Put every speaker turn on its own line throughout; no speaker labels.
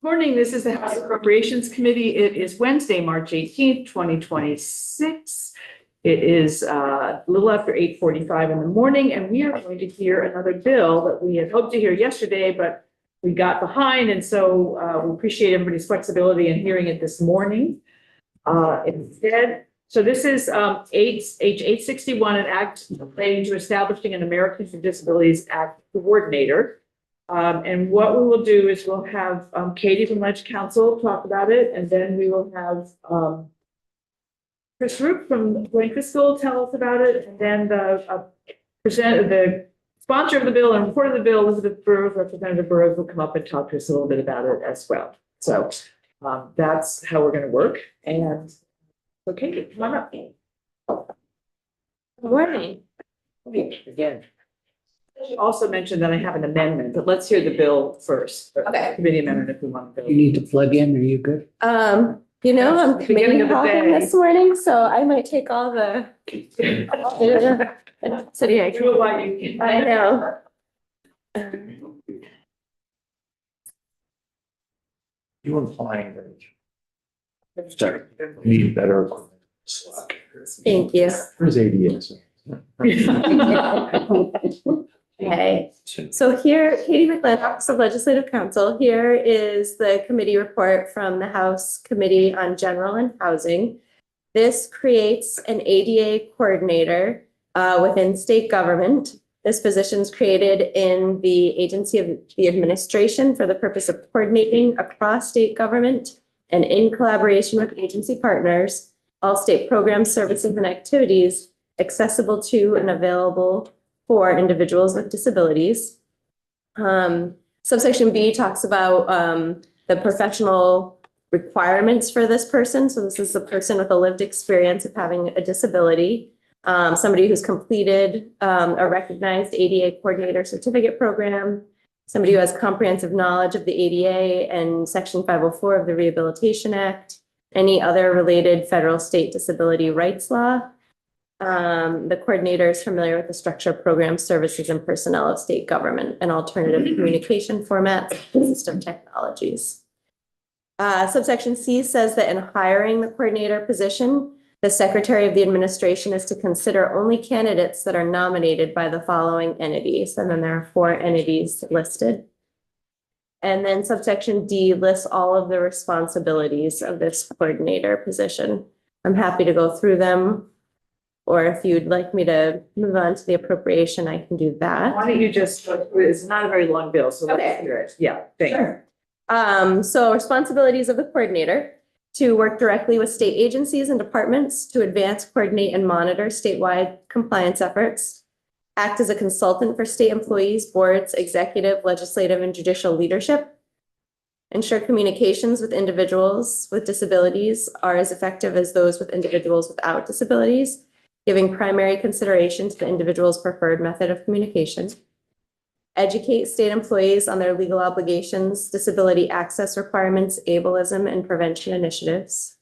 Morning, this is the House Appropriations Committee. It is Wednesday, March 18th, 2026. It is a little after 8:45 in the morning, and we are going to hear another bill that we had hoped to hear yesterday, but we got behind, and so we appreciate everybody's flexibility in hearing it this morning. Instead, so this is H 861, an act relating to establishing an Americans with Disabilities Act coordinator. And what we will do is we'll have Katie from Ledge Council talk about it, and then we will have Chris Roop from Blaine Fiscal tell us about it, and then the sponsor of the bill and reporter of the bill, Elizabeth Burrows, Representative Burrows, will come up and talk to us a little bit about it as well. So that's how we're going to work. And so Katie, come on up.
Good morning.
Again. Also mentioned that I have an amendment, but let's hear the bill first.
Okay.
Committee amendment if we want to go.
You need to plug in, are you good?
I'm
Beginning
committee
of the
hopping
day.
this morning, so I might take all the city.
Do it while you can.
I know.
You were flying. Sorry, need better equipment.
Thank you.
Where's ADS?
Okay. So here, Katie McLean, Office of Legislative Counsel, here is the committee report from the House Committee on General and Housing. This creates an ADA coordinator within state government. This position is created in the Agency of the Administration for the purpose of coordinating across state government and in collaboration with agency partners, all state programs, services, and activities accessible to and available for individuals with disabilities. Subsection B talks about the professional requirements for this person. So this is a person with a lived experience of having a disability, somebody who's completed a recognized ADA coordinator certificate program, somebody who has comprehensive knowledge of the ADA and Section 504 of the Rehabilitation Act, any other related federal state disability rights law. The coordinator is familiar with the structure, program, services, and personnel of state government and alternative communication formats and system technologies. Subsection C says that in hiring the coordinator position, the Secretary of the Administration is to consider only candidates that are nominated by the following entities. And then there are 4 entities listed. And then subsection D lists all of the responsibilities of this coordinator position. I'm happy to go through them. Or if you'd like me to move on to the appropriation, I can do that.
Why don't you just, it's not a very long bill, so let's hear it. Yeah, thank you.
So responsibilities of the coordinator: to work directly with state agencies and departments to advance, coordinate, and monitor statewide compliance efforts, act as a consultant for state employees, boards, executive, legislative, and judicial leadership, ensure communications with individuals with disabilities are as effective as those with individuals without disabilities, giving primary consideration to the individual's preferred method of communication, educate state employees on their legal obligations, disability access requirements, ableism, and prevention initiatives.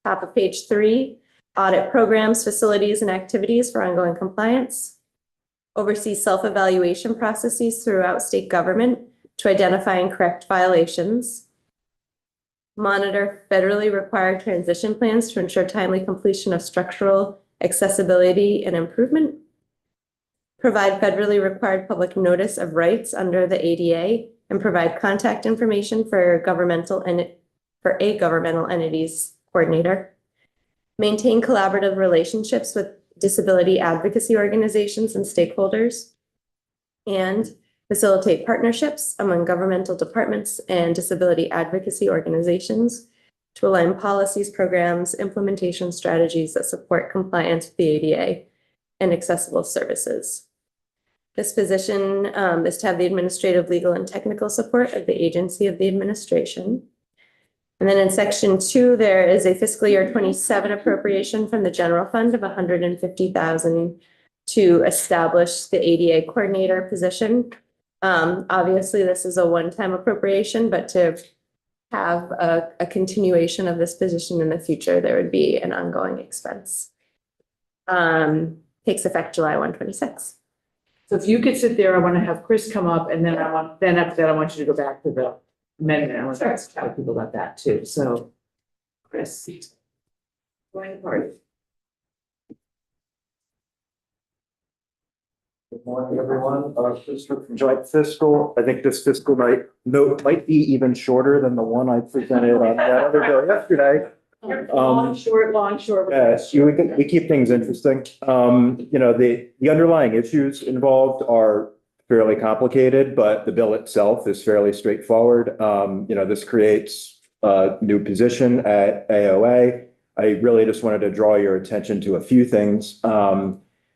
Top of page 3, audit programs, facilities, and activities for ongoing compliance, oversee self-evaluation processes throughout state government to identify and correct violations, monitor federally required transition plans to ensure timely completion of structural accessibility and improvement, provide federally required public notice of rights under the ADA, and provide contact information for a governmental entity's coordinator, maintain collaborative relationships with disability advocacy organizations and stakeholders, and facilitate partnerships among governmental departments and disability advocacy organizations to align policies, programs, implementation strategies that support compliance with the ADA and accessible services. This position is to have the administrative, legal, and technical support of the Agency of the Administration. And then in section 2, there is a fiscal year 27 appropriation from the general fund of $150,000 to establish the ADA coordinator position. Obviously, this is a one-time appropriation, but to have a continuation of this position in the future, there would be an ongoing expense. Takes effect July 1/26.
So if you could sit there, I want to have Chris come up, and then after that, I want you to go back to the amendment. I want to tell people about that too. So, Chris, join the party.
Good morning, everyone. Just for joint fiscal, I think this fiscal note might be even shorter than the one I presented on that other bill yesterday.
Long, short.
Yes, we keep things interesting. The underlying issues involved are fairly complicated, but the bill itself is fairly straightforward. This creates a new position at AOA. I really just wanted to draw your attention to a few things.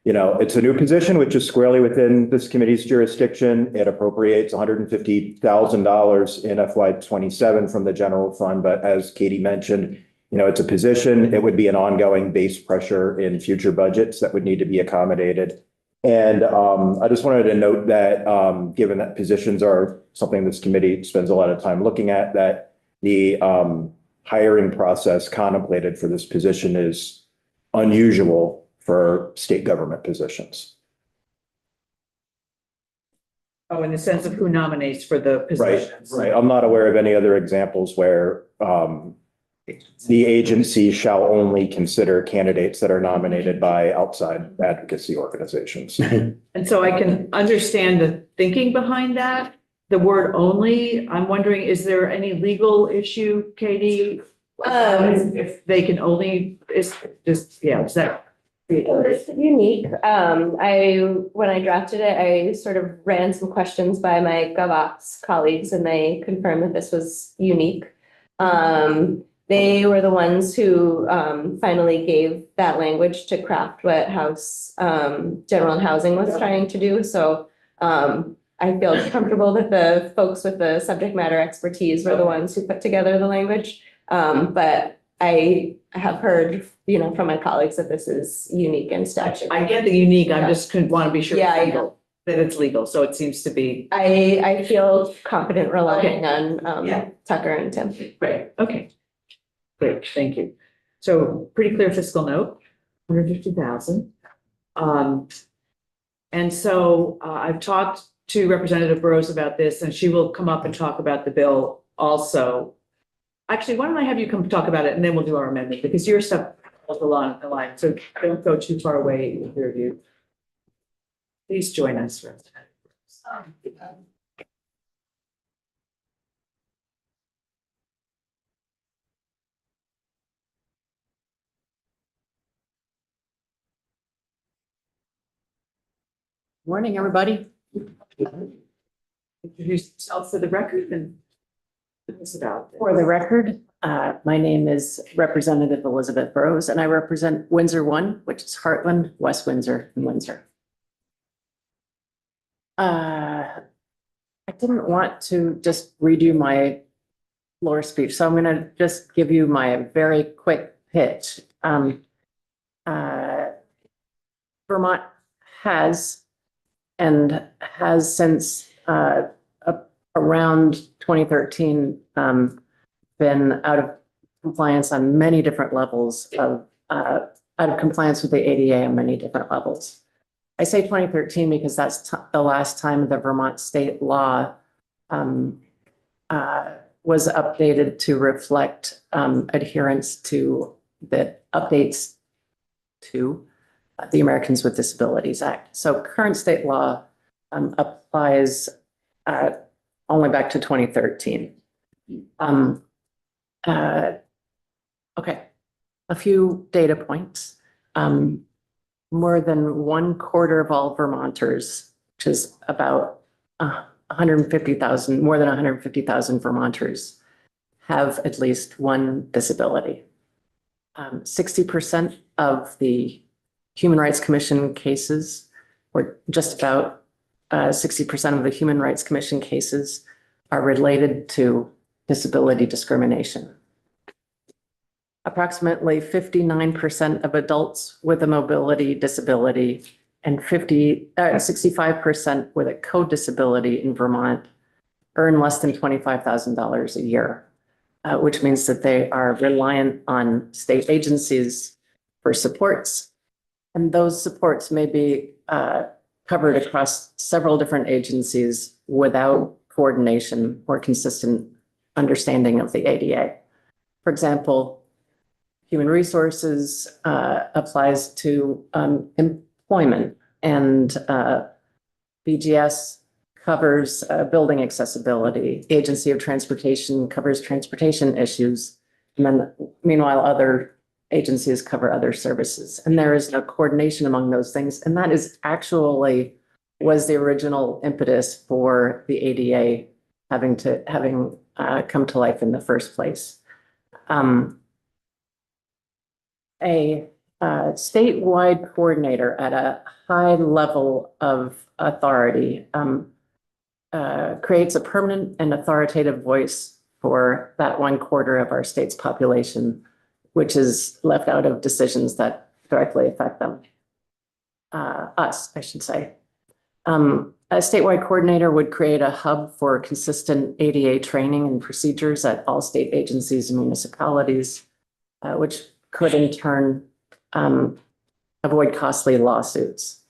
It's a new position, which is squarely within this committee's jurisdiction. It appropriates $150,000 in FY27 from the general fund. But as Katie mentioned, it's a position. It would be an ongoing base pressure in future budgets that would need to be accommodated. And I just wanted to note that given that positions are something this committee spends a lot of time looking at, that the hiring process contemplated for this position is unusual for state government positions.
Oh, in the sense of who nominates for the positions.
Right. I'm not aware of any other examples where the agency shall only consider candidates that are nominated by outside advocacy organizations.
And so I can understand the thinking behind that. The word only, I'm wondering, is there any legal issue, Katie? If they can only, is that?
It's unique. When I drafted it, I sort of ran some questions by my GovOps colleagues and they confirmed that this was unique. They were the ones who finally gave that language to craft what House General and Housing was trying to do. So I feel comfortable that the folks with the subject matter expertise were the ones who put together the language. But I have heard, from my colleagues that this is unique in statute.
I get the unique, I just want to be sure.
Yeah, I know.
That it's legal, so it seems to be.
I feel confident relying on
Yeah.
Tucker and Tim.
Right, okay. Great, thank you. So pretty clear fiscal note, 150,000. And so I've talked to Representative Burrows about this and she will come up and talk about the bill also. Actually, why don't I have you come talk about it and then we'll do our amendment because your stuff goes along the line. So don't go too far away with your view. Please join us for
Morning, everybody.
introduce yourself for the record and tell us about this.
For the record, my name is Representative Elizabeth Burrows, and I represent Windsor 1, which is Heartland, West Windsor, and Windsor. I didn't want to just redo my floor speech, so I'm going to just give you my very quick pitch. Vermont has since around 2013 been out of compliance on many different levels out of compliance with the ADA on many different levels. I say 2013 because that's the last time the Vermont state law was updated to reflect adherence to the updates to the Americans with Disabilities Act. So current state law applies only back to 2013. Okay, a few data points. More than 1/4 of all Vermonters, which is about 150,000, more than 150,000 Vermonters have at least one disability. 60% of the Human Rights Commission cases, or just about 60% of the Human Rights Commission cases, are related to disability discrimination. Approximately 59% of adults with a mobility disability and 65% with a co-disability in Vermont earn less than $25,000 a year, which means that they are reliant on state agencies for supports. And those supports may be covered across several different agencies without coordination or consistent understanding of the ADA. For example, human resources applies to employment, and BGS covers building accessibility. Agency of Transportation covers transportation issues. And then meanwhile, other agencies cover other services. And there is no coordination among those things. And that is actually was the original impetus for the ADA having come to life in the first place. A statewide coordinator at a high level of authority creates a permanent and authoritative voice for that 1/4 of our state's population, which is left out of decisions that directly affect them. Us, I should say. A statewide coordinator would create a hub for consistent ADA training and procedures at all state agencies and municipalities, which could in turn avoid costly lawsuits.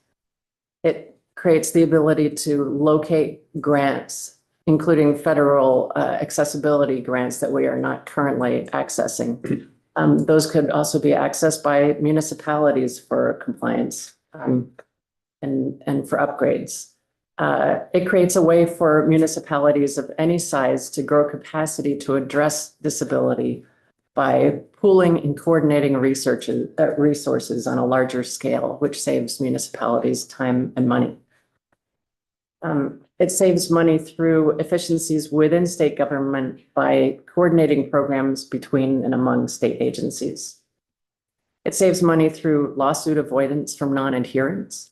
It creates the ability to locate grants, including federal accessibility grants that we are not currently accessing. Those could also be accessed by municipalities for compliance and for upgrades. It creates a way for municipalities of any size to grow capacity to address disability by pooling and coordinating resources on a larger scale, which saves municipalities time and money. It saves money through efficiencies within state government by coordinating programs between and among state agencies. It saves money through lawsuit avoidance from non-adherence.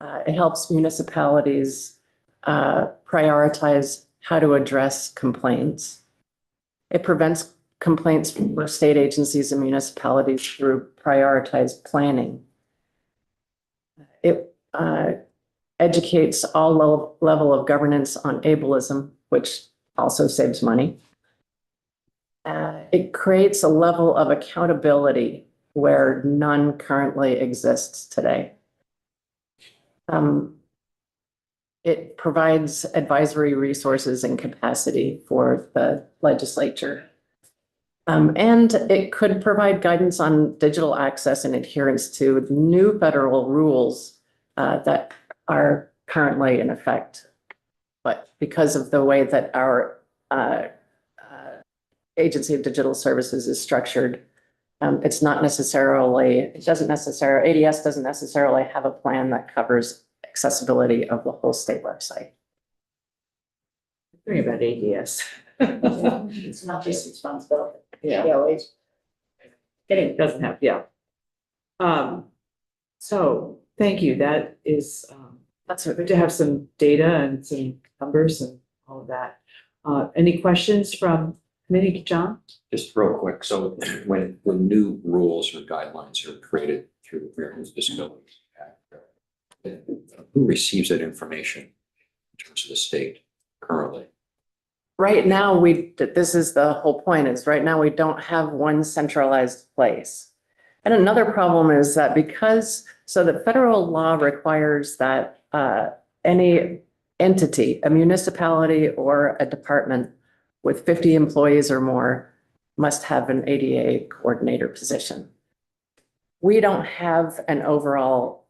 It helps municipalities prioritize how to address complaints. It prevents complaints for state agencies and municipalities through prioritized planning. It educates all level of governance on ableism, which also saves money. It creates a level of accountability where none currently exists today. It provides advisory resources and capacity for the legislature. And it could provide guidance on digital access and adherence to new federal rules that are currently in effect. But because of the way that our Agency of Digital Services is structured, it's not necessarily, ADS doesn't necessarily have a plan that covers accessibility of the whole state website.
Think about ADS.
It's not just responsibility.
Yeah.
It
Doesn't have, yeah. So thank you. That is,
That's
good to have some data and some numbers and all of that. Any questions from committee, John?
Just real quick, so when new rules or guidelines are created through the Americans with Disabilities Act, who receives that information in terms of the state currently?
Right now, this is the whole point, is right now we don't have one centralized place. And another problem is that so the federal law requires that any entity, a municipality or a department with 50 employees or more must have an ADA coordinator position. We don't have an overall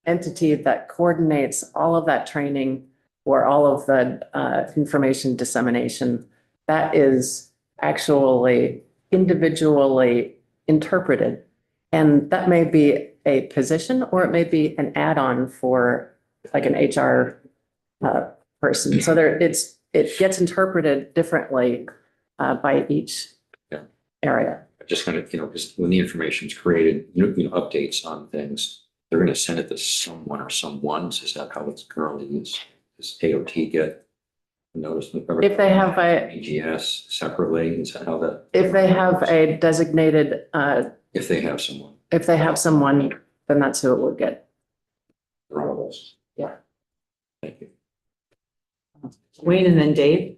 entity that coordinates all of that training or all of the information dissemination. That is actually individually interpreted. And that may be a position, or it may be an add-on for like an HR person. So it gets interpreted differently by each area.
Just kind of, because when the information is created, updates on things, they're going to send it to someone or someone's. Is that how it's currently used? Does AOT get notice?
If they have
AGS separately, is that how that?
if they have a designated,
If they have someone.
if they have someone, then that's who it would get.
Yeah. Thank you.
Wayne and then Dave?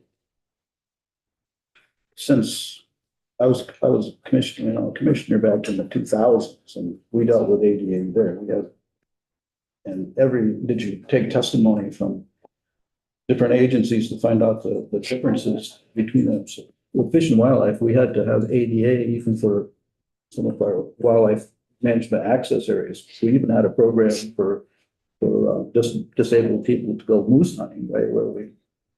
Since I was commissioner back in the 2000s, and we dealt with ADA there. Did you take testimony from different agencies to find out the differences between them. So with Fish and Wildlife, we had to have ADA even for some of our wildlife management access areas. We even had a program for disabled people to go moose hunting, right, where we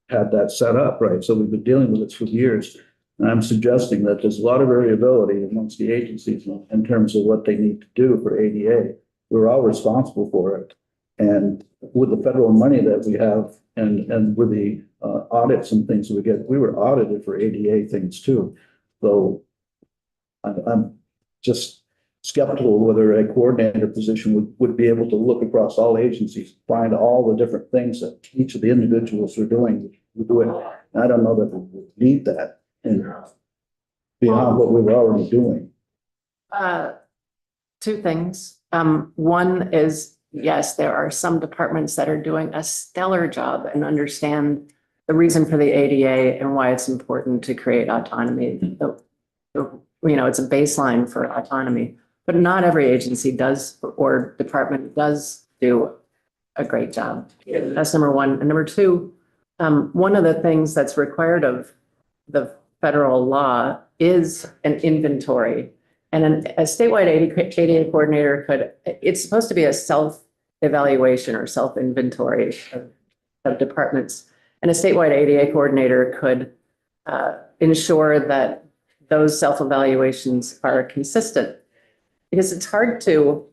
had that set up, right? So we've been dealing with it for years. And I'm suggesting that there's a lot of variability amongst the agencies in terms of what they need to do for ADA. We're all responsible for it. And with the federal money that we have and with the audits and things we get, we were audited for ADA things too. So I'm just skeptical whether a coordinator position would be able to look across all agencies, find all the different things that each of the individuals are doing. I don't know that we would need that and beyond what we were already doing.
Two things. One is, yes, there are some departments that are doing a stellar job and understand the reason for the ADA and why it's important to create autonomy. It's a baseline for autonomy, but not every agency does or department does do a great job. That's number one. And number two, one of the things that's required of the federal law is an inventory. And a statewide ADA coordinator it's supposed to be a self-evaluation or self-inventory of departments. And a statewide ADA coordinator could ensure that those self-evaluations are consistent. Because it's hard to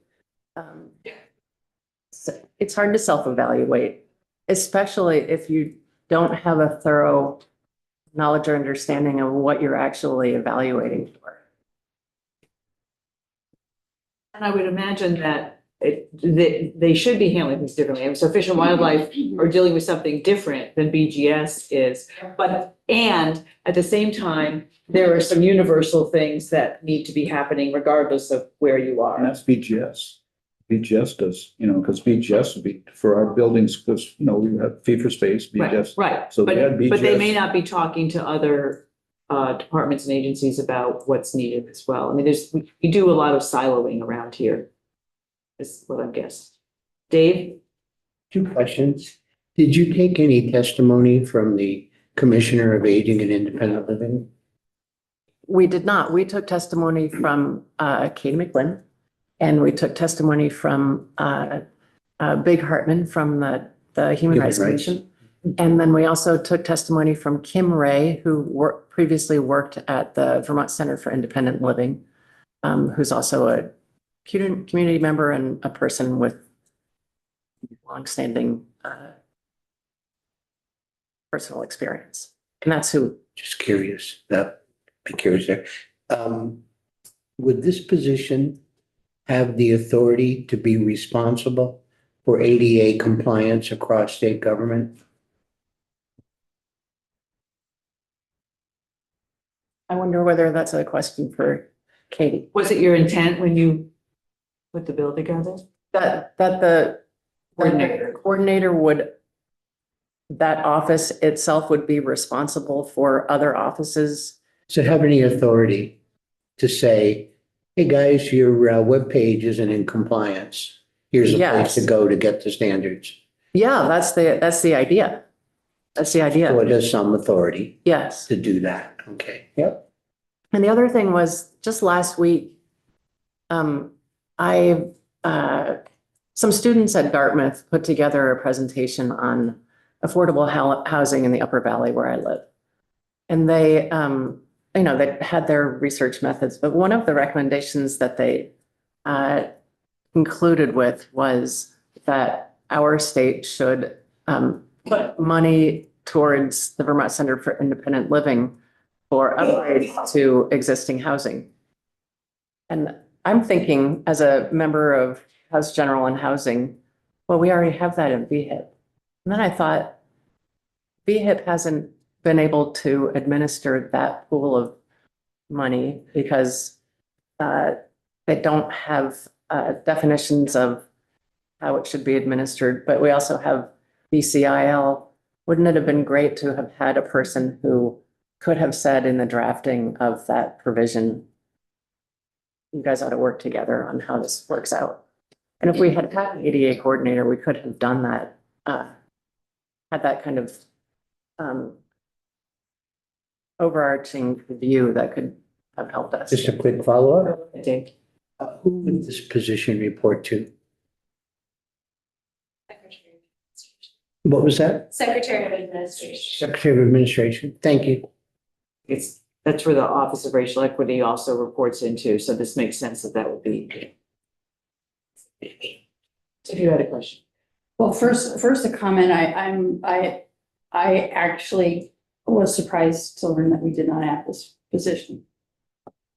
self-evaluate, especially if you don't have a thorough knowledge or understanding of what you're actually evaluating for.
And I would imagine that they should be handling things differently. And so Fish and Wildlife are dealing with something different than BGS is. And at the same time, there are some universal things that need to be happening regardless of where you
And
are.
that's BGS. BGS does, because BGS would be for our buildings, because, we have fee for space, BGS.
Right,
So they had
but they
BGS.
may not be talking to other departments and agencies about what's needed as well. I mean, we do a lot of siloing around here. Is what I'm guessing. Dave?
2 questions. Did you take any testimony from the Commissioner of Aging and Independent Living?
We did not. We took testimony from Katie McLean, and we took testimony from Big Hartman from the Human Rights Commission. And then we also took testimony from Kim Ray, who previously worked at the Vermont Center for Independent Living, who's also a community member and a person with longstanding personal experience. And that's who.
Just curious. Be curious there. Would this position have the authority to be responsible for ADA compliance across state government?
I wonder whether that's a question for Katie.
Was it your intent when you put the bill together?
That the coordinator that office itself would be responsible for other offices.
Does it have any authority to say, hey, guys, your webpage isn't in compliance? Here's a place to
Yes.
go to get the standards.
Yeah, that's the idea. That's the
So
idea.
it has some authority
Yes.
to do that. Okay. Yep.
And the other thing was just last week, some students at Dartmouth put together a presentation on affordable housing in the Upper Valley where I live. And they had their research methods, but one of the recommendations that they concluded with was that our state should put money towards the Vermont Center for Independent Living for upgrades to existing housing. And I'm thinking, as a member of House General and Housing, well, we already have that in VHIP. And then I thought, VHIP hasn't been able to administer that pool of money because they don't have definitions of how it should be administered, but we also have BCIL. Wouldn't it have been great to have had a person who could have said in the drafting of that provision, you guys ought to work together on how this works out. And if we had had an ADA coordinator, we could have done that, had that kind of overarching view that could have helped us.
Just a quick follow-up.
Dave?
Who would this position report to? What was that?
Secretary of Administration.
Secretary of Administration. Thank you.
That's where the Office of Racial Equity also reports into, so this makes sense that that would be. If you had a question.
Well, first a comment, I actually was surprised to learn that we did not have this position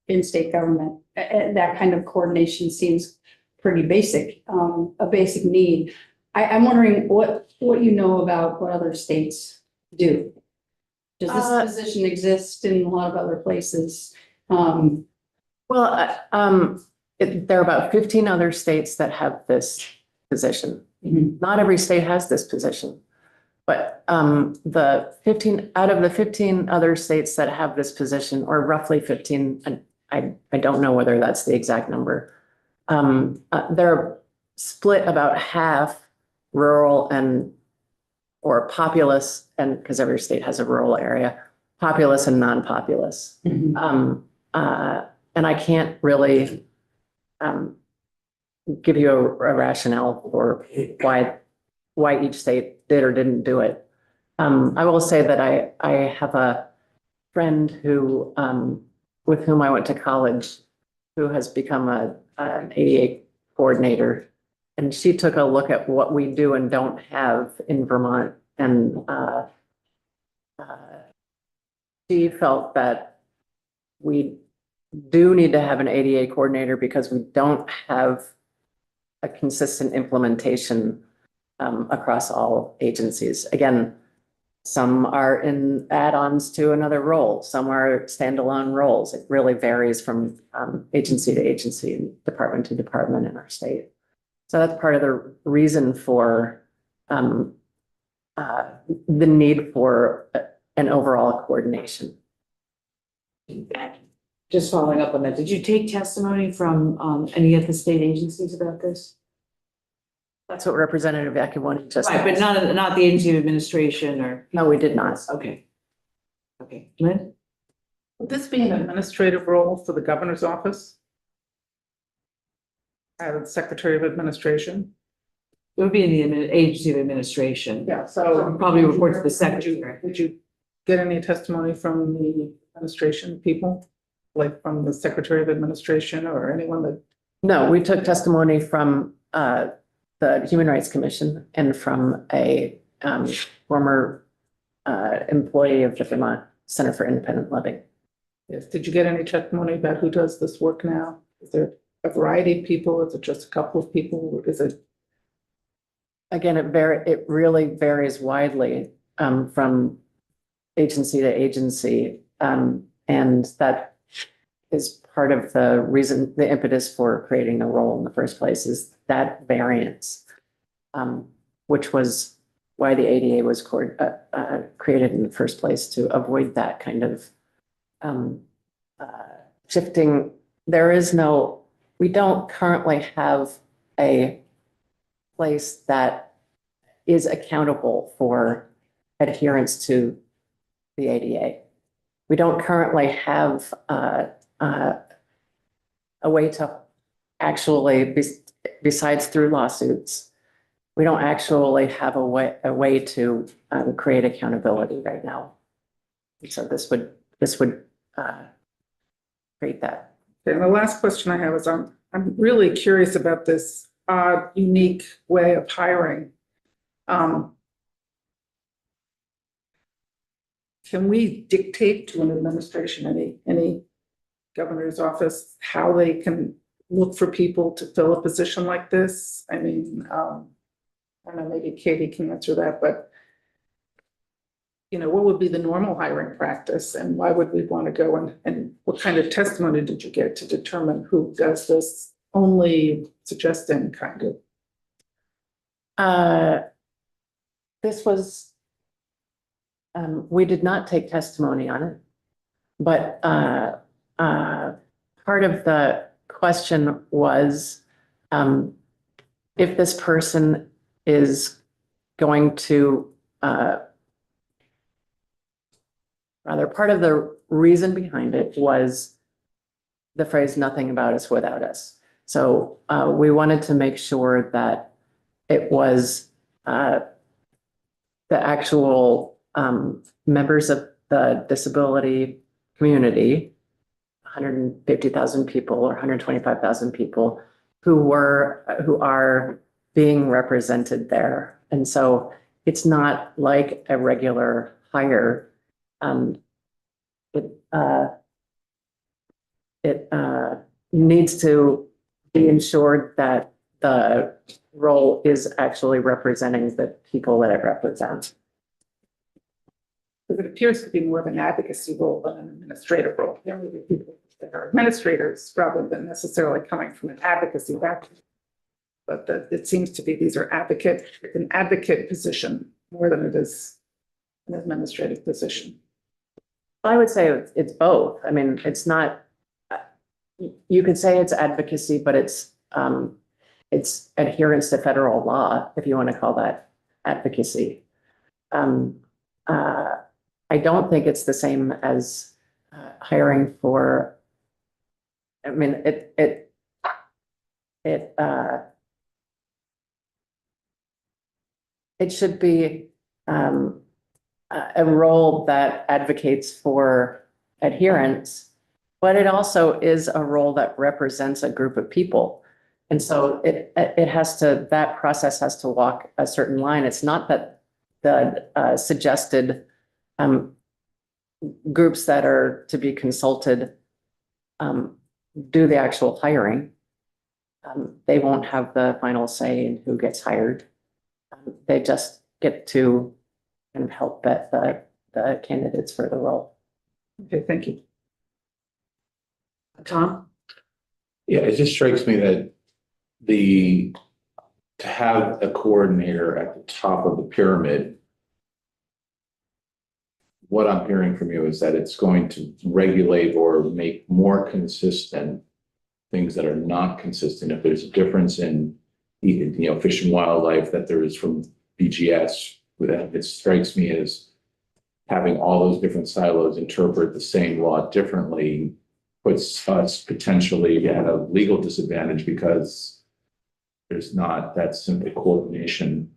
in state government. That kind of coordination seems pretty basic, a basic need. I'm wondering what you know about what other states do. Does this position exist in a lot of other places?
Well, there are about 15 other states that have this position.
Mhm.
Not every state has this position. But out of the 15 other states that have this position, or roughly 15, and I don't know whether that's the exact number. They're split about half rural or populous, and because every state has a rural area, populous and non-populous.
Mhm.
And I can't really give you a rationale for why each state did or didn't do it. I will say that I have a friend who with whom I went to college who has become an ADA coordinator. And she took a look at what we do and don't have in Vermont. And she felt that we do need to have an ADA coordinator because we don't have a consistent implementation across all agencies. Again, some are in add-ons to another role, some are standalone roles. It really varies from agency to agency and department to department in our state. So that's part of the reason for the need for an overall coordination.
Just following up on that, did you take testimony from any of the state agencies about this?
That's what Representative Yakimoni just.
Right, but not the agency of administration or,
No, we did not.
okay. Okay, Lynn?
Would this be an administrative role for the governor's office? As Secretary of Administration?
It would be in the agency of administration.
Yeah,
So probably report to the secretary.
Would you get any testimony from the administration people? Like from the Secretary of Administration or anyone that?
No, we took testimony from the Human Rights Commission and from a former employee of the Vermont Center for Independent Living.
Yes, did you get any testimony about who does this work now? Is there a variety of people? Is it just a couple of people? Is it?
Again, it really varies widely from agency to agency. And that is part of the reason, the impetus for creating the role in the first place is that variance, which was why the ADA was created in the first place, to avoid that kind of shifting. We don't currently have a place that is accountable for adherence to the ADA. We don't currently have a way to actually, besides through lawsuits, we don't actually have a way to create accountability right now. So this would create that.
And the last question I have is I'm really curious about this odd, unique way of hiring. Can we dictate to an administration, any governor's office, how they can look for people to fill a position like this? I mean, I don't know, maybe Katie can answer that, but what would be the normal hiring practice and why would we want to go and what kind of testimony did you get to determine who does this? Only suggesting kind of.
This was, we did not take testimony on it, but part of the question was if this person is going to Rather, part of the reason behind it was the phrase "nothing about us without us." So we wanted to make sure that it was the actual members of the disability community, 150,000 people or 125,000 people who are being represented there. And so it's not like a regular hire. It needs to be ensured that the role is actually representing the people that it represents.
Because it appears to be more of an advocacy role than an administrative role. There may be people that are administrators rather than necessarily coming from an advocacy background. But it seems to be these are an advocate position more than it is an administrative position.
I would say it's both. I mean, it's not, you could say it's advocacy, but it's adherence to federal law, if you want to call that advocacy. I don't think it's the same as hiring for, I mean, it should be a role that advocates for adherence, but it also is a role that represents a group of people. And so that process has to walk a certain line. It's not that the suggested groups that are to be consulted do the actual hiring. They won't have the final say in who gets hired. They just get to kind of help vet the candidates for the role.
Okay, thank you.
Tom?
Yeah, it just strikes me that to have a coordinator at the top of the pyramid, what I'm hearing from you is that it's going to regulate or make more consistent things that are not consistent. If there's a difference in, fish and wildlife that there is from BGS, it strikes me as having all those different silos interpret the same law differently puts us potentially at a legal disadvantage because there's not that simple coordination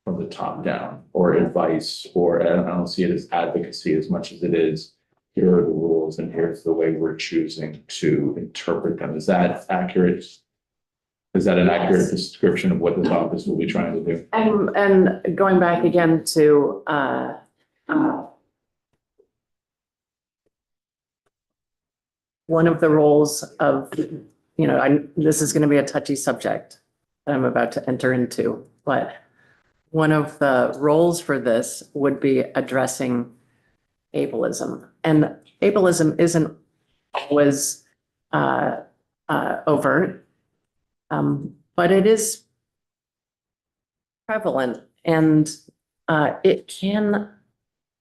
from the top down or advice, or I don't see it as advocacy as much as it is, here are the rules and here's the way we're choosing to interpret them. Is that accurate? Is that an accurate description of what this office will be trying to do?
And going back again to one of the roles of, this is going to be a touchy subject that I'm about to enter into, but one of the roles for this would be addressing ableism. And ableism isn't always overt, but it is prevalent, and it can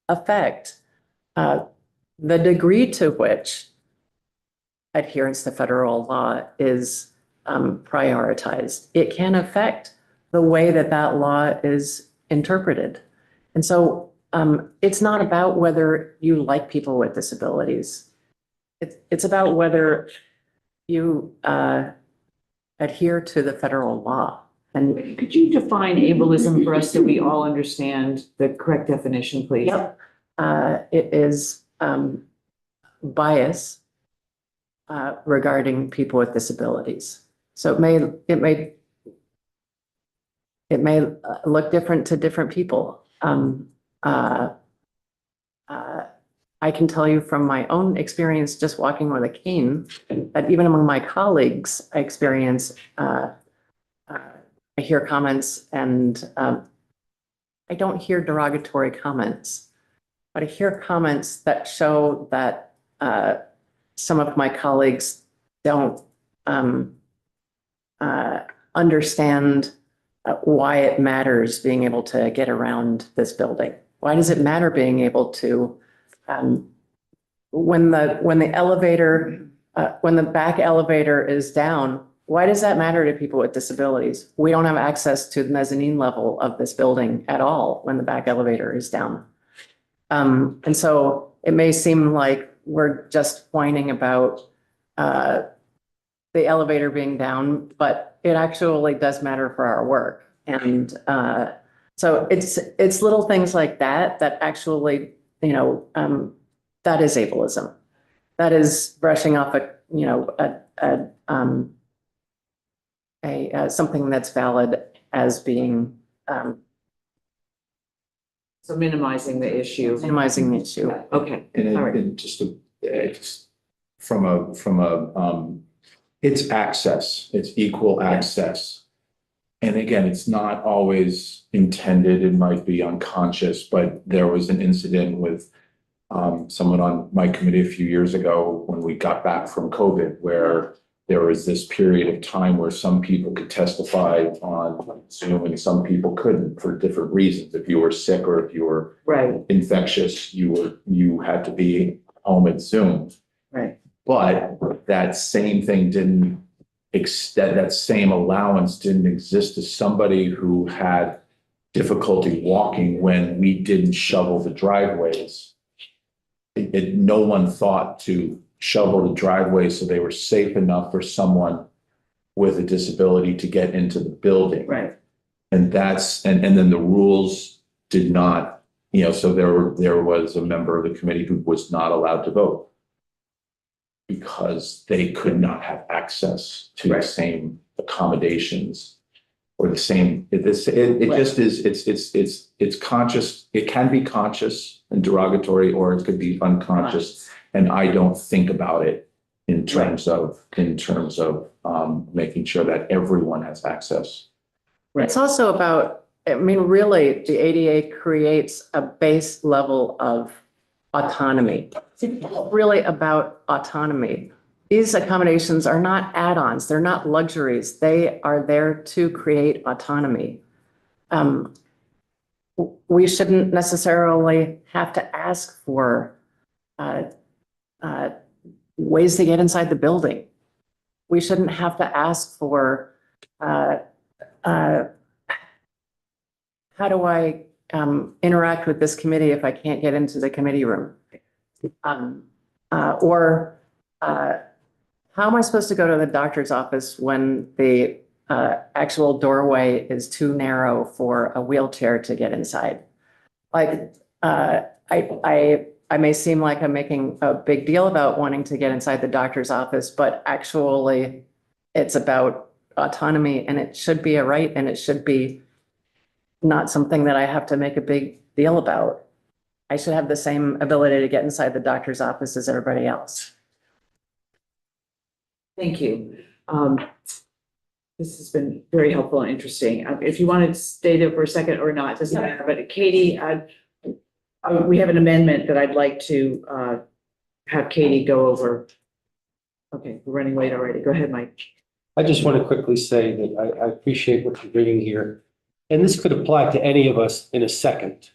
affect the degree to which adherence to federal law is prioritized. It can affect the way that law is interpreted. And so it's not about whether you like people with disabilities. It's about whether you adhere to the federal law. And
Could you define ableism for us so we all understand the correct definition, please?
yep, it is bias regarding people with disabilities. So it may look different to different people. I can tell you from my own experience just walking with a cane that even among my colleagues, I experience, I hear comments and I don't hear derogatory comments, but I hear comments that show that some of my colleagues don't understand why it matters being able to get around this building. Why does it matter being able to, when the elevator, when the back elevator is down, why does that matter to people with disabilities? We don't have access to the mezzanine level of this building at all when the back elevator is down. And so it may seem like we're just whining about the elevator being down, but it actually does matter for our work. And so it's little things like that that actually, that is ableism. That is brushing off something that's valid as being
So minimizing the issue.
minimizing the issue.
Okay,
And
all right.
it's from a, it's access, it's equal access. And again, it's not always intended, it might be unconscious, but there was an incident with someone on my committee a few years ago when we got back from COVID, where there was this period of time where some people could testify on Zoom and some people couldn't for different reasons. If you were sick or if you were
Right,
infectious, you had to be home at Zoom.
right.
But that same thing didn't extend, that same allowance didn't exist to somebody who had difficulty walking when we didn't shovel the driveways. No one thought to shovel the driveway so they were safe enough for someone with a disability to get into the building.
Right.
And and then the rules did not, so there was a member of the committee who was not allowed to vote because they could not have access to the same accommodations or the same, it just is, it's conscious, it can be conscious and derogatory, or it could be unconscious. And I don't think about it in terms of making sure that everyone has access.
It's also about, really, the ADA creates a base level of autonomy. It's really about autonomy. These accommodations are not add-ons, they're not luxuries. They are there to create autonomy. We shouldn't necessarily have to ask for ways to get inside the building. We shouldn't have to ask for how do I interact with this committee if I can't get into the committee room? Or how am I supposed to go to the doctor's office when the actual doorway is too narrow for a wheelchair to get inside? Like, I may seem like I'm making a big deal about wanting to get inside the doctor's office, but actually it's about autonomy, and it should be a right, and it should be not something that I have to make a big deal about. I should have the same ability to get inside the doctor's office as everybody else.
Thank you. This has been very helpful and interesting. If you want to stay there for a second or not, doesn't matter. But Katie, we have an amendment that I'd like to have Katie go over. Okay, we're running late already. Go ahead, Mike.
I just want to quickly say that I appreciate what you're bringing here. And this could apply to any of us in a second.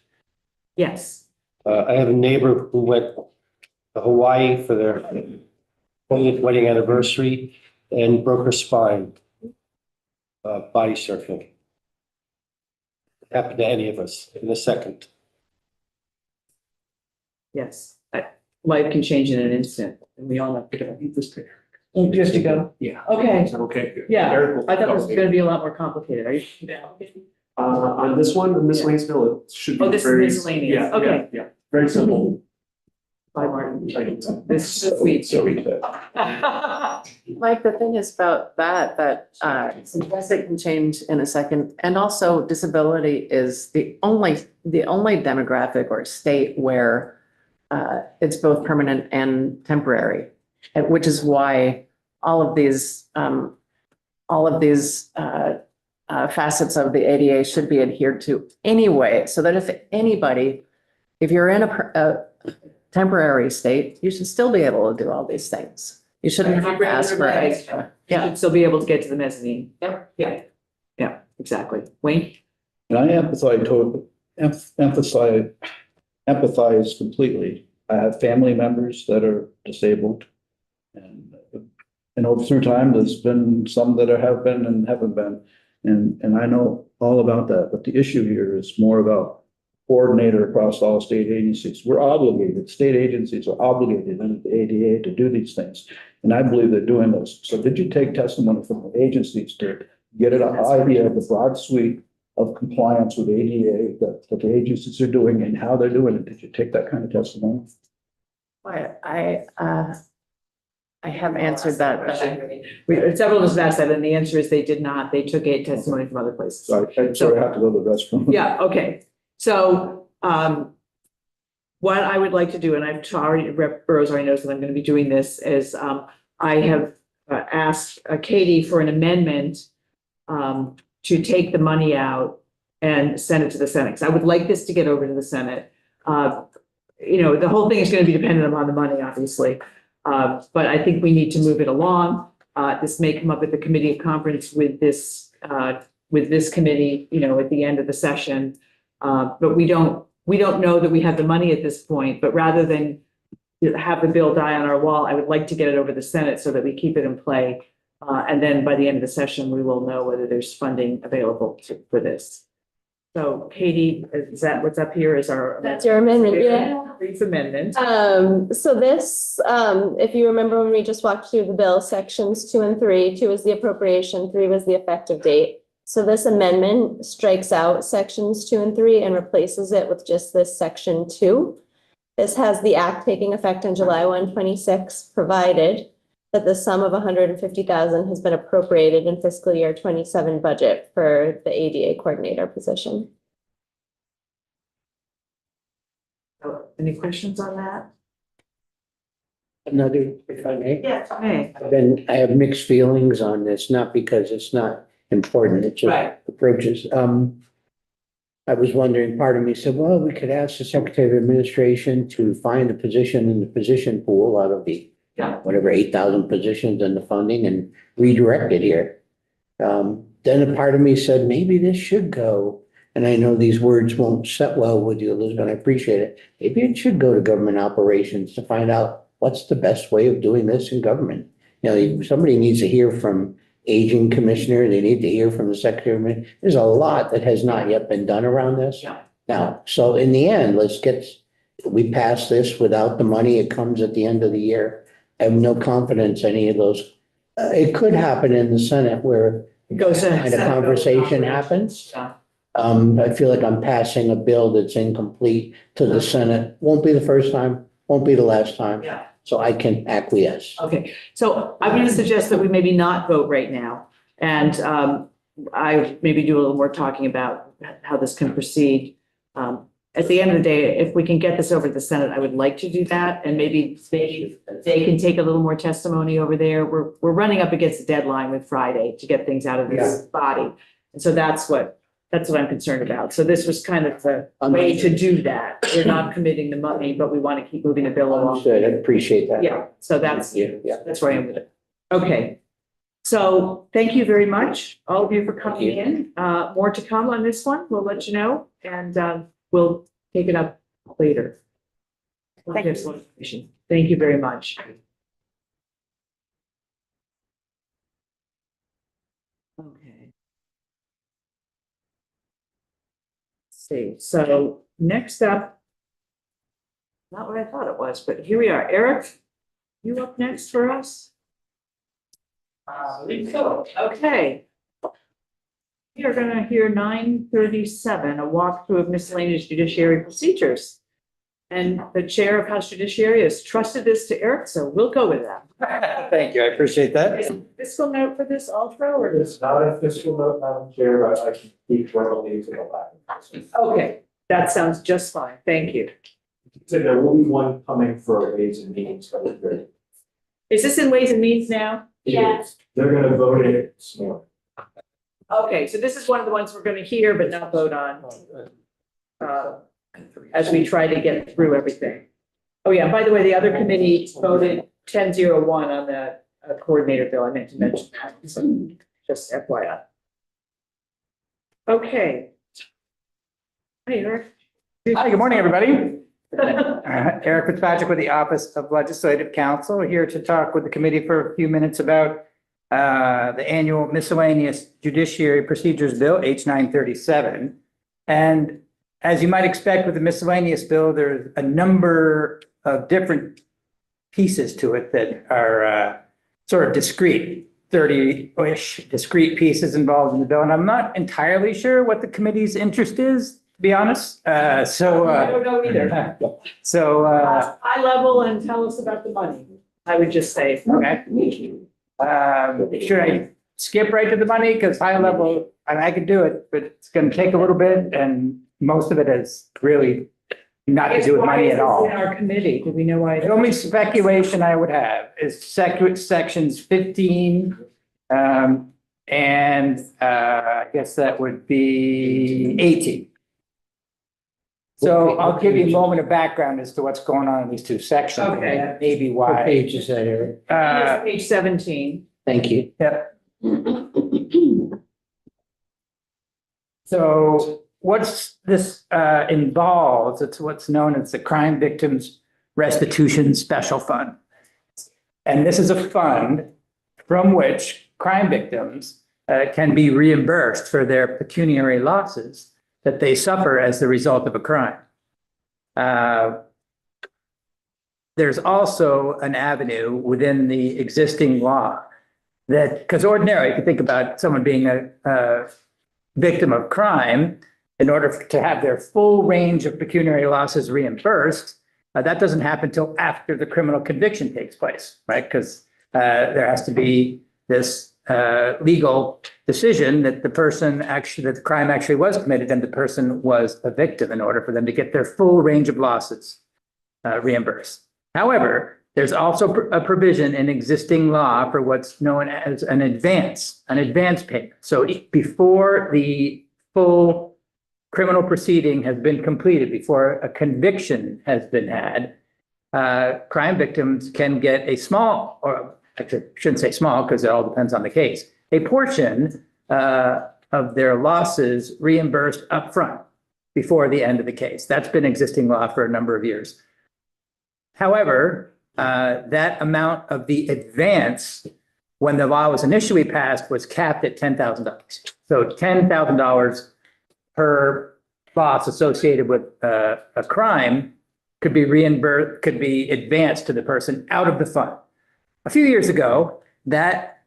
Yes.
I have a neighbor who went to Hawaii for their 20th wedding anniversary and broke her spine body surfing. It happened to any of us in a second.
Yes. Life can change in an instant, and we all have to go. You have to go?
Yeah.
Okay.
Okay.
Yeah, I thought it was gonna be a lot more complicated. Are you?
On this one, the miscellaneous bill, it should be.
Oh, this is
very-
miscellaneous.
Yeah,
Okay.
yeah, very simple.
Bye, Martin. This is sweet.
Mike, the thing is about that yes, it can change in a second. And also disability is the only demographic or state where it's both permanent and temporary, which is why all of these facets of the ADA should be adhered to anyway, so that if you're in a temporary state, you should still be able to do all these things. You shouldn't have to ask for extra.
You should still be able to get to the mezzanine. Yep. Yeah. Yeah, exactly. Wayne?
And I empathize completely. I have family members that are disabled. And over through time, there's been some that have been and haven't been. And I know all about that, but the issue here is more about coordinator across all state agencies. We're obligated, state agencies are obligated under the ADA to do these things. And I believe they're doing those. So did you take testimony from the agencies to get an idea of the broad suite of compliance with ADA that the agencies are doing and how they're doing it? Did you take that kind of testimony?
I have answered that.
Several of us have asked that, and the answer is they did not. They took a testimony from other places.
Sorry, I have to go to the restroom.
Yeah, okay. So, what I would like to do, and I'm sorry, Rep. Burrows already knows that I'm going to be doing this, is, I have asked Katie for an amendment to take the money out and send it to the Senate. 'Cause I would like this to get over to the Senate. The whole thing is going to be dependent upon the money, obviously. But I think we need to move it along. This may come up at the committee of conference with this committee, at the end of the session. But we don't know that we have the money at this point, but rather than have the bill die on our wall, I would like to get it over the Senate so that we keep it in play. And then by the end of the session, we will know whether there's funding available for this. So Katie, is that what's up here is our.
That's your amendment, yeah.
Brief amendment.
So this, if you remember when we just walked through the bill, sections 2 and 3, 2 is the appropriation, 3 was the effective date. So this amendment strikes out sections 2 and 3 and replaces it with just this section 2. This has the act taking effect on July 1, 26, provided that the sum of $150,000 has been appropriated in fiscal year 27 budget for the ADA coordinator position.
Any questions on that?
Another, if I may.
Yes, okay.
I have mixed feelings on this, not because it's not important, it just approaches. I was wondering, part of me said, well, we could ask the Secretary of Administration to find a position in the position pool out of the whatever 8,000 positions and the funding and redirect it here. Then a part of me said, maybe this should go. And I know these words won't set well with you, Elizabeth, I appreciate it. Maybe it should go to government operations to find out what's the best way of doing this in government. Somebody needs to hear from aging commissioner, they need to hear from the secretary. There's a lot that has not yet been done around this.
Yeah.
Now, so in the end, we pass this without the money, it comes at the end of the year. I have no confidence any of those. It could happen in the Senate where
It goes to
kind of conversation happens.
Yeah.
I feel like I'm passing a bill that's incomplete to the Senate. Won't be the first time, won't be the last time.
Yeah.
So I can acquiesce.
Okay, so I'm going to suggest that we maybe not vote right now. And I maybe do a little more talking about how this can proceed. At the end of the day, if we can get this over to the Senate, I would like to do that. And maybe they can take a little more testimony over there. We're running up against the deadline with Friday to get things out of this body. And so that's what I'm concerned about. So this was kind of the way to do that. We're not committing the money, but we want to keep moving the bill along.
I appreciate that.
Yeah, so that's where I am with it. Okay. So thank you very much, all of you, for coming in. More to come on this one. We'll let you know, and we'll take it up later. Thank you very much. Okay. See, so next up, not what I thought it was, but here we are. Eric, you up next for us? Okay. We are going to hear 9:37, a walkthrough of miscellaneous judiciary procedures. And the chair of House Judiciary has trusted this to Eric, so we'll go with that.
Thank you, I appreciate that.
Is fiscal note for this also, or?
It's not a fiscal note, Madam Chair, but I can speak verbally to go back.
Okay, that sounds just fine. Thank you.
So there will be one coming for Ways and Means.
Is this in Ways and Means now?
Yes. They're gonna vote it this morning.
Okay, so this is one of the ones we're going to hear but not vote on. As we try to get through everything. Oh yeah, by the way, the other committee voted 10-01 on the coordinator bill. I meant to mention that, so just FYI. Okay. Hey, Eric.
Hi, good morning, everybody. Eric Fitzpatrick with the Office of Legislative Counsel, here to talk with the committee for a few minutes about the annual miscellaneous judiciary procedures bill, H 937. And as you might expect with the miscellaneous bill, there's a number of different pieces to it that are sort of discrete, 30-ish discrete pieces involved in the bill. And I'm not entirely sure what the committee's interest is, to be honest.
I don't know either.
So,
High level and tell us about the money, I would just say.
okay. Should I skip right to the money? Because high level, I could do it, but it's going to take a little bit and most of it is really not to do with money at all.
In our committee, do we know why?
The only speculation I would have is sections 15, and I guess that would be 18. So I'll give you a moment of background as to what's going on in these two sections.
Okay.
And maybe
What
why.
page is that, Eric?
It's page 17.
Thank you.
Yep. So what's this involves, it's what's known as the Crime Victims Restitution Special Fund. And this is a fund from which crime victims can be reimbursed for their pecuniary losses that they suffer as the result of a crime. There's also an avenue within the existing law that, because ordinarily, if you think about someone being a victim of crime, in order to have their full range of pecuniary losses reimbursed, that doesn't happen until after the criminal conviction takes place, right? Because there has to be this legal decision that the person actually, that the crime actually was committed and the person was a victim in order for them to get their full range of losses reimbursed. However, there's also a provision in existing law for what's known as an advance payment. So before the full criminal proceeding has been completed, before a conviction has been had, crime victims can get a small, or I shouldn't say small because it all depends on the case, a portion of their losses reimbursed upfront before the end of the case. That's been existing law for a number of years. However, that amount of the advance, when the law was initially passed, was capped at $10,000. So $10,000 per loss associated with a crime could be reimbursed, could be advanced to the person out of the fund. A few years ago, that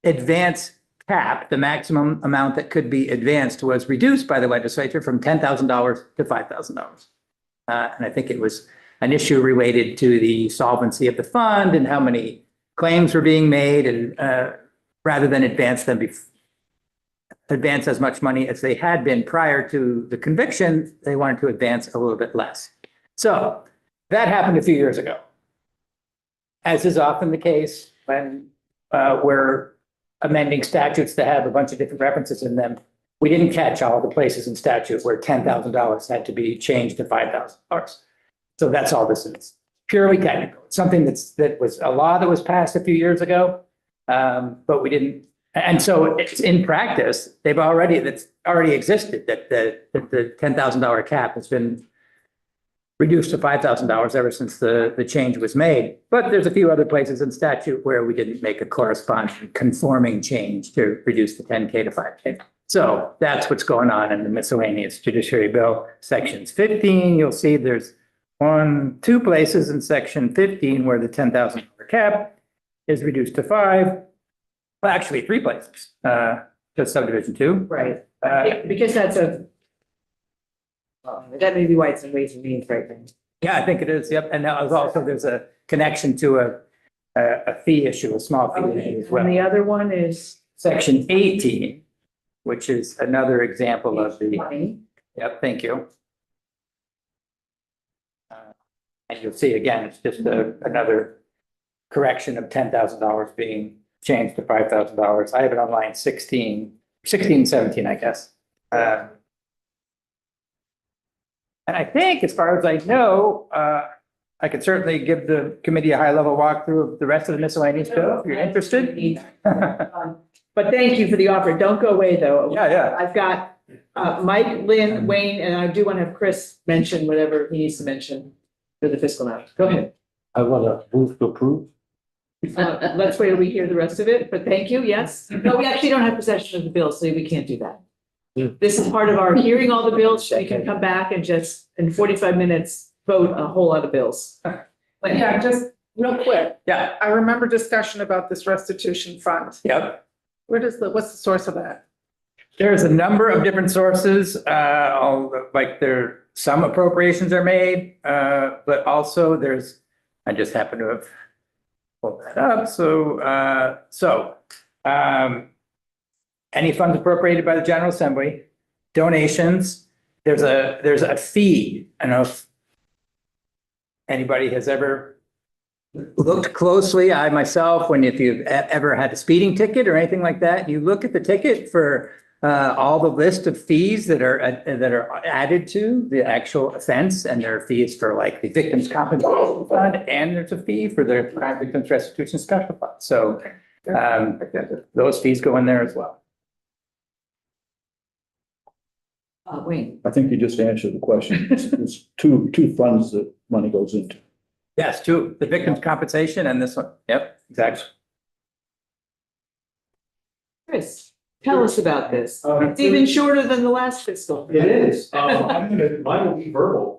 advance cap, the maximum amount that could be advanced, was reduced by the legislature from $10,000 to $5,000. And I think it was an issue related to the solvency of the fund and how many claims were being made, and rather than advance as much money as they had been prior to the conviction, they wanted to advance a little bit less. So that happened a few years ago. As is often the case when we're amending statutes to have a bunch of different references in them, we didn't catch all the places in statute where $10,000 had to be changed to $5,000. So that's all this is, purely technical. It's something that was a law that was passed a few years ago, but we didn't. And so it's in practice, that's already existed, that the $10,000 cap has been reduced to $5,000 ever since the change was made. But there's a few other places in statute where we didn't make a corresponding conforming change to reduce the 10K to 5K. So that's what's going on in the miscellaneous judiciary bill, sections 15. You'll see there's two places in section 15 where the $10,000 cap is reduced to 5. Well, actually 3 places, just subdivision 2.
Right, because that's that may be why it's in Ways and Means right now.
Yeah, I think it is. Yep. And there's a connection to a fee issue, a small fee issue as well.
And the other one is
Section 18, which is another example of the,
money.
yep, thank you. And you'll see again, it's just another correction of $10,000 being changed to $5,000. I have it on line 16, 17, I guess. And I think, as far as I know, I could certainly give the committee a high-level walkthrough of the rest of the miscellaneous bill if you're interested.
But thank you for the offer. Don't go away, though.
Yeah.
I've got Mike, Lynn, Wayne, and I do want to have Chris mention whatever he needs to mention for the fiscal note. Go ahead.
I want to move to approve.
Let's wait till we hear the rest of it, but thank you, yes. No, we actually don't have possession of the bill, so we can't do that. This is part of our hearing all the bills. We can come back and just in 45 minutes vote a whole lot of bills.
But yeah, just real quick,
Yeah,
I remember discussion about this restitution fund.
yep.
What's the source of that?
There's a number of different sources, like some appropriations are made, but also I just happen to have pulled that up, any funds appropriated by the General Assembly, donations, there's a fee. I don't know if anybody has ever looked closely, I myself, if you've ever had a speeding ticket or anything like that, you look at the ticket for all the list of fees that are added to the actual offense, and there are fees for like the Victims' Compensation Fund, and there's a fee for the Crime Victims Restitution Special Fund. So those fees go in there as well.
Wayne.
I think you just answered the question. It's two funds that money goes into.
Yes, two, the Victims' Compensation and this one. Yep, exactly.
Chris, tell us about this. It's even shorter than the last fiscal.
It is. Mine will be verbal,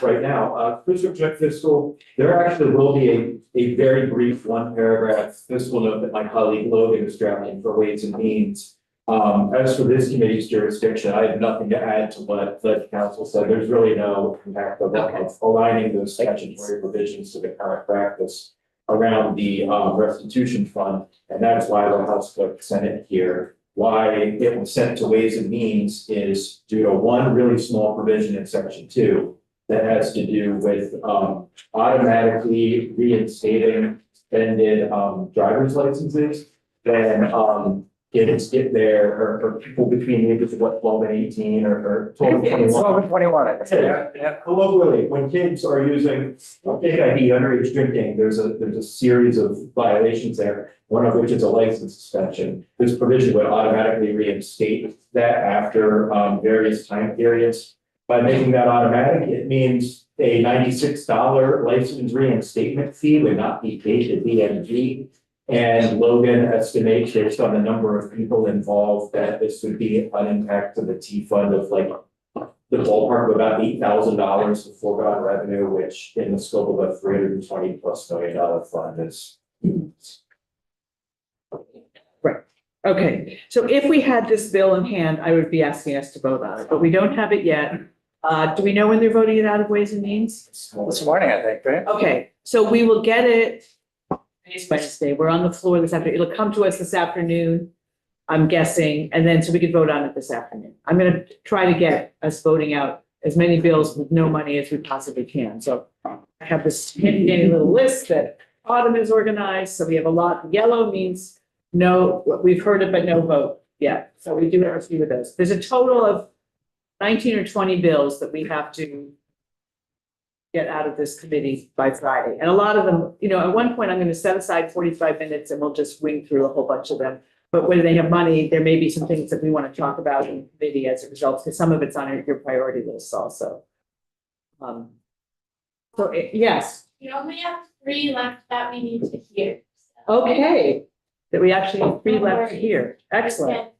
right now. Fiscal fiscal, there actually will be a very brief one paragraph fiscal note that my colleague Logan is drafting for Ways and Means. As for this committee's jurisdiction, I have nothing to add to what the council said. There's really no impact of aligning those statutory provisions to the current practice around the restitution fund. And that's why the House Clerk sent it here. Why it was sent to Ways and Means is due to one really small provision in section 2 that has to do with automatically reinstating suspended driver's licenses. Then kids get there, or people between the ages of 12 and 18 or 12 and 21.
12 and 21.
Yeah. Colloquially, when kids are using fake ID, underage drinking, there's a series of violations there, one of which is a license suspension. This provision would automatically reinstate that after various time periods. By making that automatic, it means a $96 license reinstatement fee would not be paid to DMV. And Logan estimates, based on the number of people involved, that this would be an impact to the T fund of like the ballpark of about $8,000 of foregone revenue, which in the scope of a $320+ million fund is.
Right. Okay. So if we had this bill in hand, I would be asking us to vote on it, but we don't have it yet. Do we know when they're voting it out of Ways and Means?
This morning, I think, right?
Okay, so we will get it. It's Wednesday. We're on the floor this afternoon. It'll come to us this afternoon, I'm guessing, and then so we could vote on it this afternoon. I'm gonna try to get us voting out as many bills with no money as we possibly can. So I have this handy little list that Autumn is organized, so we have a lot. Yellow means no, we've heard it, but no vote yet. So we do have a few of those. There's a total of 19 or 20 bills that we have to get out of this committee by Friday. And a lot of them, at one point, I'm going to set aside 45 minutes and we'll just wing through a whole bunch of them. But when they have money, there may be some things that we want to talk about in committee as a result, because some of it's on your priority list also. Yes.
We only have 3 left that we need to hear.
Okay. That we actually have 3 left here. Excellent.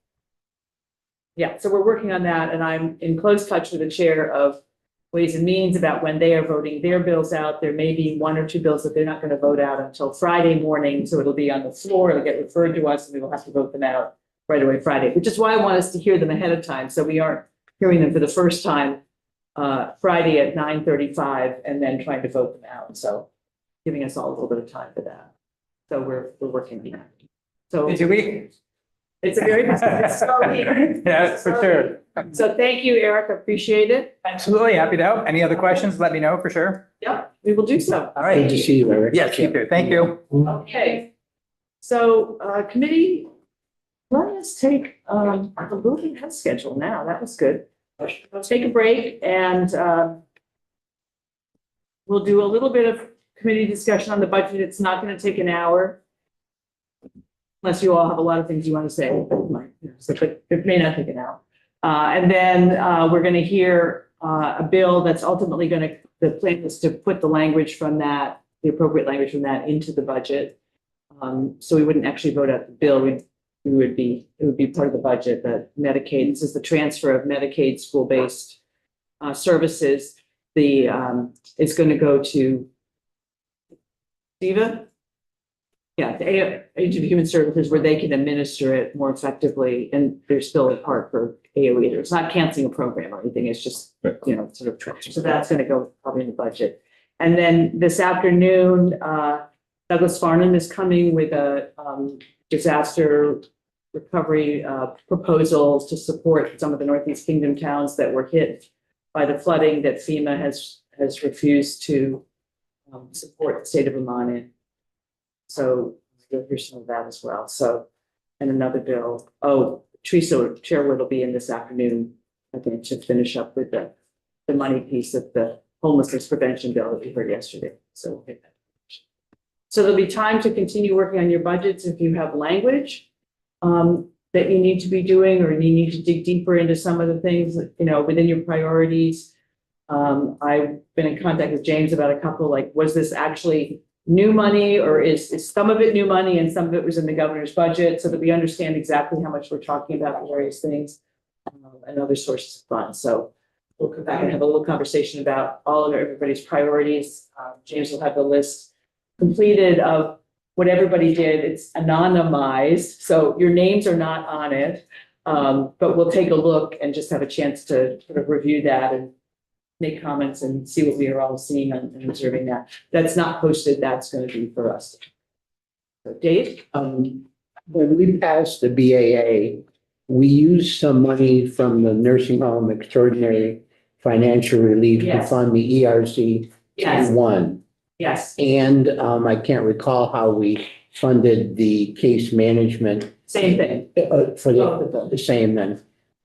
Yeah, so we're working on that, and I'm in close touch with the chair of Ways and Means about when they are voting their bills out. There may be 1 or 2 bills that they're not going to vote out until Friday morning, so it'll be on the floor, it'll get referred to us, and we will have to vote them out right away Friday, which is why I want us to hear them ahead of time, so we aren't hearing them for the first time Friday at 9:35 and then trying to vote them out. So giving us all a little bit of time for that. So we're working on that. So
Busy week.
it's a very busy.
Yeah, for sure.
So thank you, Eric. Appreciate it.
Absolutely happy to help. Any other questions? Let me know for sure.
Yep, we will do so.
All right.
Good to see you, Eric.
Yes, you too. Thank you.
Okay. So committee, let us take a little head schedule now. That was good. We'll take a break and we'll do a little bit of committee discussion on the budget. It's not going to take an hour. Unless you all have a lot of things you want to say. So it may not take an hour. And then we're going to hear a bill that's ultimately the plan is to put the language from that, the appropriate language from that into the budget. So we wouldn't actually vote out the bill. We'd it would be part of the budget, that Medicaid, this is the transfer of Medicaid school-based services. It's going to go to DEVA. Yeah, the Age of Human Services, where they can administer it more effectively, and there's still a part for AOE. It's not canceling a program or anything, it's just, sort of transfer. So that's going to go probably in the budget. And then this afternoon, Douglas Farnham is coming with a disaster recovery proposals to support some of the Northeast Kingdom towns that were hit by the flooding that FEMA has refused to support the state of Vermont in. So you'll hear some of that as well. So, and another bill. Oh, Teresa Chairwood will be in this afternoon, I think, to finish up with the money piece of the homelessness prevention bill that we heard yesterday. So we'll get that. So there'll be time to continue working on your budgets if you have language that you need to be doing, or you need to dig deeper into some of the things, within your priorities. I've been in contact with James about a couple, like, was this actually new money, or is some of it new money and some of it was in the governor's budget, so that we understand exactly how much we're talking about for various things and other sources of funds. So we'll come back and have a little conversation about all of everybody's priorities. James will have the list completed of what everybody did. It's anonymized, so your names are not on it, but we'll take a look and just have a chance to sort of review that and make comments and see what we are all seeing and observing that. That's not posted, that's going to be for us. So Dave?
When we passed the BAA, we used some money from the nursing home extraordinary financial relief to
Yes.
fund the ERC
Yes.
one.
Yes,
And I can't recall how we funded the case management
same thing.
for
Both of them.
the same then.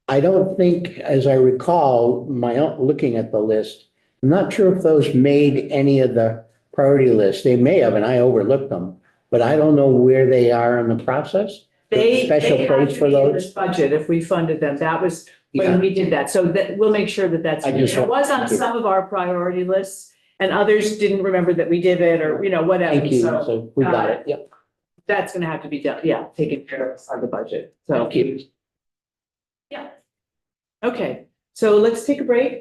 I don't think, as I recall, looking at the list, I'm not sure if those made any of the priority lists. They may have, and I overlooked them, but I don't know where they are in the process. Special
They
place
have
for
to be in
those?
this budget if we funded them. That was
Yeah.
when we did that. So that we'll make sure that that's,
I just-
it was on some of our priority lists, and others didn't remember that we did it, or, whatever.
Thank you.
So
So we got it. Yep.
that's gonna have to be done, taken care of on the budget. So,
Thank you.
okay, so let's take a break.